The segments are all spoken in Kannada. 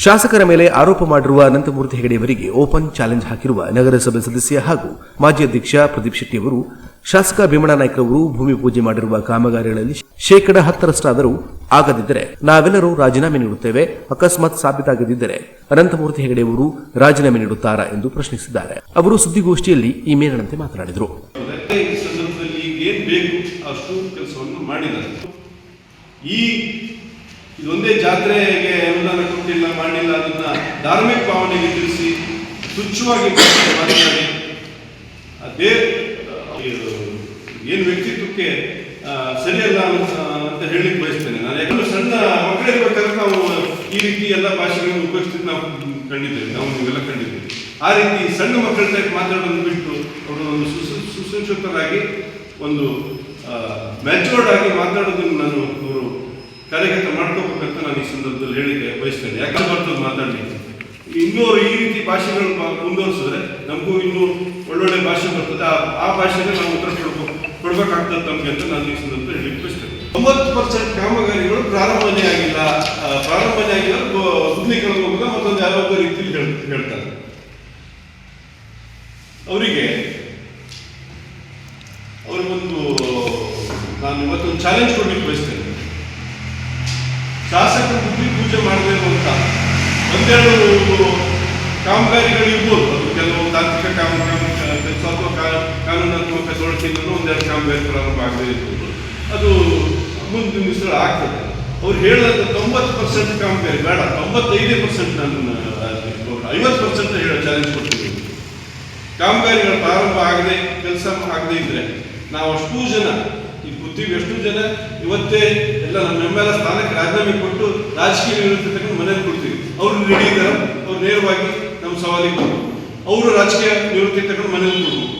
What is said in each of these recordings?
ಶಾಸಕರ ಮೇಲೆ ಆರೋಪ ಮಾಡಿರುವ ಅನಂತಮೂರ್ತಿ ಹೆಗಡೆಯವರಿಗೆ ಓಪನ್ ಚಾಲೆಂಜ್ ಹಾಕಿರುವ ನಗರಸಭೆ ಸದಸ್ಯ ಹಾಗೂ ಮಾಜಿ ಅಧ್ಯಕ್ಷ ಪ್ರದೀಪ್ ಶೆಟ್ಟಿ ಅವರು ಶಾಸಕ ಭೀಮಣ್ಣ ನಾಯ್ಕರವರು ಭೂಮಿ ಪೂಜೆ ಮಾಡಿರುವ ಕಾಮಗಾರಿಗಳಲ್ಲಿ 10% ಆಗದಿದ್ದರೆ ನಾವೆಲ್ಲರೂ ರಾಜೀನಾಮೆ ನೀಡುತ್ತೇವೆ. ಅಕಸ್ಮಾತ್ ಸಾಬೀತಾಗದಿದ್ದರೆ ಅನಂತಮೂರ್ತಿ ಹೆಗಡೆಯವರು ರಾಜೀನಾಮೆ ನೀಡುತ್ತಾರಾ ಎಂದು ಪ್ರಶ್ನಿಸಿದ್ದಾರೆ. ಅವರು ಸುದ್ದಿಗೋಷ್ಠಿಯಲ್ಲಿ ಈ ಮೇಲಿನಂತೆ ಮಾತನಾಡಿದರು. ಇದೊಂದೇ ಜಾತ್ರೆಗೆ ಅನುದಾನ ಕೊಟ್ಟಿಲ್ಲ ಮಾಡಿಲ್ಲ, ಅದನ್ನ ಧಾರ್ಮಿಕ ಭಾವನೆಗೆ ತಿಳಿಸಿ ತುಚ್ಛವಾಗಿ ಮಾತನಾಡಿ ಅದೇ ಏನು ವ್ಯಕ್ತಿತ್ವಕ್ಕೆ ಸರಿಯಲ್ಲ ಅಂತ ಹೇಳಲಿಕ್ಕೆ ಬಯಸ್ತೇನೆ. ನಾನು ಯಾಕಂದ್ರೆ ಸಣ್ಣ ಮಕ್ಕಳಿರ್ಬೇಕಾದ್ರೆ ನಾವು ಈ ರೀತಿ ಎಲ್ಲ ಭಾಷೆಗಳನ್ನು ಉಪಯೋಗಿಸ್ತಿದ್ದು ನಾವು ಕಂಡಿದ್ದೇವೆ, ನೀವೆಲ್ಲ ಕಂಡಿದ್ದೇವೆ. ಆ ರೀತಿ ಸಣ್ಣ ಮಕ್ಕಳ ಟೈಪ್ ಮಾತಾಡೋದು ಬಿಟ್ಟು ಅವರು ಒಂದು ಸುಸಂಸ್ಕೃತರಾಗಿ ಒಂದು ಮ್ಯಾಚೂರ್ಡ್ ಆಗಿ ಮಾತಾಡೋದನ್ನು ನಾನು ಅವರು ಕಾರ್ಯಗತ ಮಾಡ್ಕೋಬೇಕಂತ ನಾನು ಈ ಸಂದರ್ಭದಲ್ಲಿ ಹೇಳಿಕೆ ಬಯಸ್ತೇನೆ. ಯಾಕಂದ್ರೆ ಬರ್ತದೆ ಮಾತಾಡಲಿಕ್ಕೆ ಇನ್ನೂ ಈ ರೀತಿ ಭಾಷೆಗಳು ಮುಂದುವರಿಸಿದ್ರೆ ನಮಗೂ ಇನ್ನೂ ಒಳ್ಳೊಳ್ಳೆ ಭಾಷೆ ಬರ್ತದೆ. ಆ ಭಾಷೆಗೆ ನಾವು ಉತ್ತರ ಕೊಡ್ಬೇಕಾಗ್ತದೆ ನಮಗೆ ಅಂತ ನಾನು ಈ ಸಂದರ್ಭದಲ್ಲಿ ಹೇಳಿಕೆ ಬಯಸ್ತೇನೆ. 90% ಕಾಮಗಾರಿಗಳು ಪ್ರಾರಂಭನೇ ಆಗಿಲ್ಲ ಸುದ್ದಿಗಳು ಹೋಗೋದು ಮತ್ತೊಂದು ಯಾವುದೋ ರೀತಿಯಲ್ಲಿ ಹೇಳ್ತಾರೆ. ಅವ್ರಿಗೊಂದು ನಾನು ಇವತ್ತೊಂದು ಚಾಲೆಂಜ್ ಕೊಡ್ಲಿಕ್ಕೆ ಬಯಸ್ತೇನೆ. ಶಾಸಕರು ಭೂಮಿ ಪೂಜೆ ಮಾಡಬೇಕು ಅಂತ ಒಂದೆರಡು ಕಾಮಗಾರಿಗಳು ಇರ್ಬೋದು, ಅದು ಕೆಲವು ತಾಂತ್ರಿಕ ಸ್ವಲ್ಪ ಕಾನೂನಾತ್ಮಕ ತೊಡಕಿಂದಲೂ ಒಂದೆರಡು ಕಾಮಗಾರಿ ಪ್ರಾರಂಭ ಆಗದೇ ಇರ್ಬೋದು, ಅದು ಮುಂದಿನ ದಿವಸ ಆಗ್ತದೆ. ಅವ್ರು ಹೇಳಿದಂಥ 90% ಕಾಮಗಾರಿ ಬೇಡ, 95% ನಾನು 50% ಹೇಳೋ ಚಾಲೆಂಜ್ ಕೊಡ್ತೀವಿ. ಕಾಮಗಾರಿಗಳು ಪ್ರಾರಂಭ ಆಗದೆ ಕೆಲಸ ಆಗದೆ ಇದ್ರೆ ನಾವು ಅಷ್ಟೂ ಜನ ಎಷ್ಟು ಜನ ಇವತ್ತೇ ಎಲ್ಲ ನಮ್ಮೆಲ್ಲ ಸ್ಥಾನಕ್ಕೆ ರಾಜೀನಾಮೆ ಕೊಟ್ಟು ರಾಜಕೀಯ ನಿವೃತ್ತಿ ತಗೊಂಡು ಮನೇಲಿ ಕೊಡ್ತೀವಿ. ಅವ್ರು ಹಿಡಿದಾರ, ಅವ್ರು ನೇರವಾಗಿ ನಮ್ಮ ಸವಾಲಿಗೆ ಬಂದು ಅವರು ರಾಜಕೀಯ ನಿವೃತ್ತಿ ತಗೊಂಡು ಮನೇಲಿ ಕೊಡ್ಬೋದು,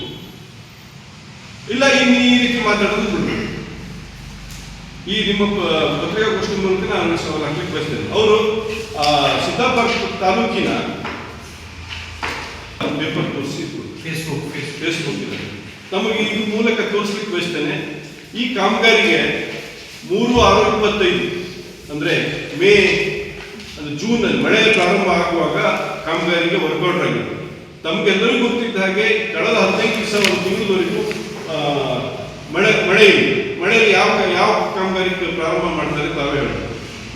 ಇಲ್ಲ ಇನ್ನು ಈ ರೀತಿ ಮಾತಾಡೋದು ಬಿಡ್ಬೇಕು. ಈ ನಿಮ್ಮ ಪತ್ರಿಕಾಗೋಷ್ಠಿ ಮೂಲಕ ನಾನು ಸವಾಲು ಹಾಕ್ಲಿಕ್ಕೆ ಬಯಸ್ತೇನೆ. ಅವರು ಸಿದ್ದಾಪುರ ತಾಲೂಕಿನ ಪೇಪರ್ ತೋರಿಸಿ ಫೇಸ್ಬುಕ್ ನಮಗೆ ಈ ಮೂಲಕ ತೋರಿಸ್ಲಿಕ್ಕೆ ಬಯಸ್ತೇನೆ. ಈ ಕಾಮಗಾರಿಗೆ 3/6/25 ಅಂದ್ರೆ ಮೇ ಜೂನಲ್ಲಿ ಮಳೆ ಪ್ರಾರಂಭ ಆಗುವಾಗ ಕಾಮಗಾರಿಗೆ ವರ್ಕೌಟ್ ಆಗಿದೆ. ತಮಗೆಲ್ಲರಿಗೂ ಗೊತ್ತಿದ್ದ ಹಾಗೆ ಕಳೆದ 15 ದಿವಸ ಒಂದು ತಿಂಗಳವರೆಗೂ ಮಳೆಯಲ್ಲಿ ಯಾವ ಕಾಮಗಾರಿ ಪ್ರಾರಂಭ ಮಾಡ್ತಾರೆ ತಾವೇ ಹೇಳಿ.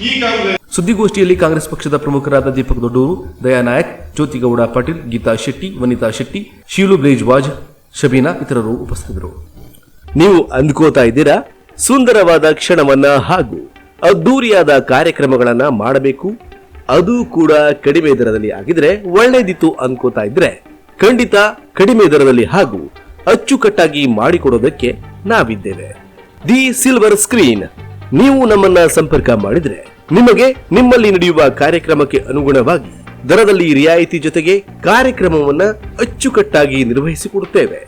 ಈ ಕಾಮಗಾರಿ ಸುದ್ದಿಗೋಷ್ಠಿಯಲ್ಲಿ ಕಾಂಗ್ರೆಸ್ ಪಕ್ಷದ ಪ್ರಮುಖರಾದ ದೀಪಕ್ ದೊಡ್ಡೂರು, ದಯಾ ನಾಯಕ್, ಜ್ಯೋತಿಗೌಡ ಪಾಟೀಲ್, ಗೀತಾ ಶೆಟ್ಟಿ, ವನಿತಾ ಶೆಟ್ಟಿ, ಶೀಲು ಬ್ಲೇಜ್ ವಾಜ್, ಶಬೀನಾ ಇತರರು ಉಪಸ್ಥಿತರು. ನೀವು ಅಂದ್ಕೋತಾ ಇದ್ದೀರಾ ಸುಂದರವಾದ ಕ್ಷಣವನ್ನ ಹಾಗೂ ಅದ್ದೂರಿಯಾದ ಕಾರ್ಯಕ್ರಮಗಳನ್ನ ಮಾಡಬೇಕು, ಅದು ಕೂಡ ಕಡಿಮೆ ದರದಲ್ಲಿ ಆಗಿದ್ರೆ ಒಳ್ಳೇದಿತ್ತು ಅನ್ಕೋತಾ ಇದ್ರೆ ಖಂಡಿತ ಕಡಿಮೆ ದರದಲ್ಲಿ ಹಾಗೂ ಅಚ್ಚುಕಟ್ಟಾಗಿ ಮಾಡಿಕೊಡೋದಕ್ಕೆ ನಾವಿದ್ದೇವೆ. The silver screen. ನೀವು ನಮ್ಮನ್ನ ಸಂಪರ್ಕ ಮಾಡಿದ್ರೆ ನಿಮಗೆ ನಿಮ್ಮಲ್ಲಿ ನಡೆಯುವ ಕಾರ್ಯಕ್ರಮಕ್ಕೆ ಅನುಗುಣವಾಗಿ ದರದಲ್ಲಿ ರಿಯಾಯಿತಿ ಜೊತೆಗೆ ಕಾರ್ಯಕ್ರಮವನ್ನ ಅಚ್ಚುಕಟ್ಟಾಗಿ ನಿರ್ವಹಿಸಿಕೊಡುತ್ತೇವೆ.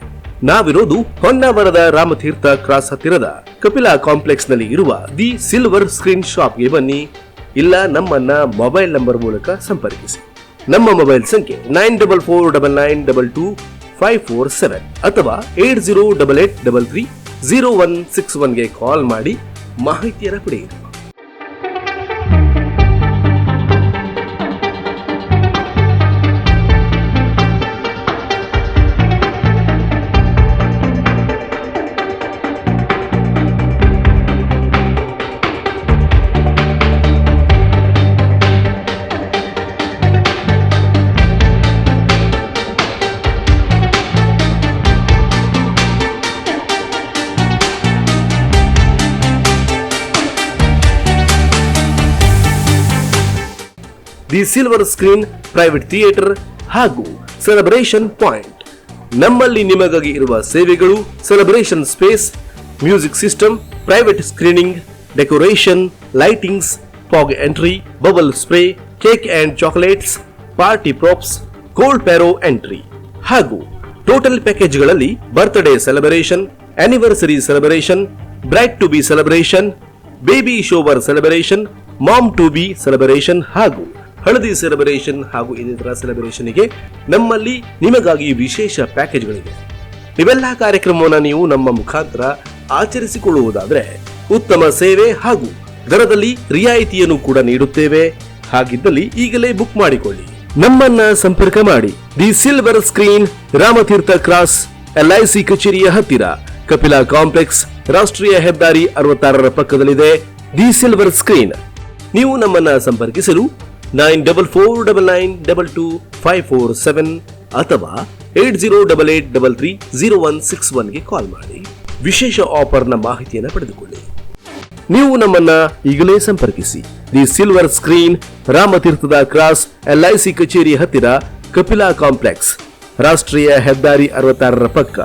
ನಾವಿರೋದು ಹೊನ್ನಾವರದ ರಾಮತೀರ್ಥ ಕ್ರಾಸ್ ಹತ್ತಿರದ ಕಪಿಲಾ ಕಾಂಪ್ಲೆಕ್ಸ್ ನಲ್ಲಿ ಇರುವ ದಿ ಸಿಲ್ವರ್ ಸ್ಕ್ರೀನ್ ಶಾಪ್ಗೆ ಬನ್ನಿ, ಇಲ್ಲ ನಮ್ಮನ್ನ ಮೊಬೈಲ್ ನಂಬರ್ ಮೂಲಕ ಸಂಪರ್ಕಿಸಿ. ನಮ್ಮ ಮೊಬೈಲ್ ಸಂಖ್ಯೆ 9449922547 ಅಥವಾ 8088330161ಗೆ ಕಾಲ್ ಮಾಡಿ ಮಾಹಿತಿಯನ್ನು ಪಡೆಯಿರಿ. The silver screen private theatre ಹಾಗೂ ಸೆಲೆಬ್ರೇಷನ್ ಪಾಯಿಂಟ್. ನಮ್ಮಲ್ಲಿ ನಿಮಗಾಗಿ ಇರುವ ಸೇವೆಗಳು: celebration space, music system, private screening, decoration, lightings, fog entry, bubble spray, cake and chocolates, party props, cold pyro entry ಹಾಗೂ ಟೋಟಲ್ ಪ್ಯಾಕೇಜ್ಗಳಲ್ಲಿ birthday celebration, anniversary celebration, bride to be celebration, baby shower celebration, mom to be celebration ಹಾಗೂ ಹಳದಿ ಸೆಲೆಬ್ರೇಷನ್ ಹಾಗೂ ಇನ್ನಿತರ ಸೆಲೆಬ್ರೇಷನ್ಗೆ ನಮ್ಮಲ್ಲಿ ನಿಮಗಾಗಿ ವಿಶೇಷ ಪ್ಯಾಕೇಜ್ಗಳಿವೆ. ಇವೆಲ್ಲ ಕಾರ್ಯಕ್ರಮವನ್ನು ನೀವು ನಮ್ಮ ಮುಖಾಂತರ ಆಚರಿಸಿಕೊಳ್ಳುವುದಾದರೆ ಉತ್ತಮ ಸೇವೆ ಹಾಗೂ ದರದಲ್ಲಿ ರಿಯಾಯಿತಿಯನ್ನು ಕೂಡ ನೀಡುತ್ತೇವೆ. ಹಾಗಿದ್ದಲ್ಲಿ ಈಗಲೇ ಬುಕ್ ಮಾಡಿಕೊಳ್ಳಿ. ನಮ್ಮನ್ನ ಸಂಪರ್ಕ ಮಾಡಿ. The silver screen, Ramtirth cross, LIC ಕಚೇರಿಯ ಹತ್ತಿರ, ಕಪಿಲಾ ಕಾಂಪ್ಲೆಕ್ಸ್, ರಾಷ್ಟ್ರೀಯ ಹೆದ್ದಾರಿ 66ರ ಪಕ್ಕದಲ್ಲಿದೆ ದಿ ಸಿಲ್ವರ್ ಸ್ಕ್ರೀನ್. ನೀವು ನಮ್ಮನ್ನ ಸಂಪರ್ಕಿಸಲು 9449922547 ಅಥವಾ 8088330161ಗೆ ಕಾಲ್ ಮಾಡಿ. ವಿಶೇಷ ಆಫರ್ನ ಮಾಹಿತಿಯನ್ನು ಪಡೆದುಕೊಳ್ಳಿ. ನೀವು ನಮ್ಮನ್ನ ಈಗಲೇ ಸಂಪರ್ಕಿಸಿ. ದಿ ಸಿಲ್ವರ್ ಸ್ಕ್ರೀನ್, ರಾಮತೀರ್ಥದ ಕ್ರಾಸ್, LIC ಕಚೇರಿ ಹತ್ತಿರ, ಕಪಿಲಾ ಕಾಂಪ್ಲೆಕ್ಸ್, ರಾಷ್ಟ್ರೀಯ ಹೆದ್ದಾರಿ 66ರ ಪಕ್ಕ,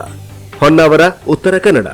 ಹೊನ್ನಾವರ, ಉತ್ತರ ಕನ್ನಡ.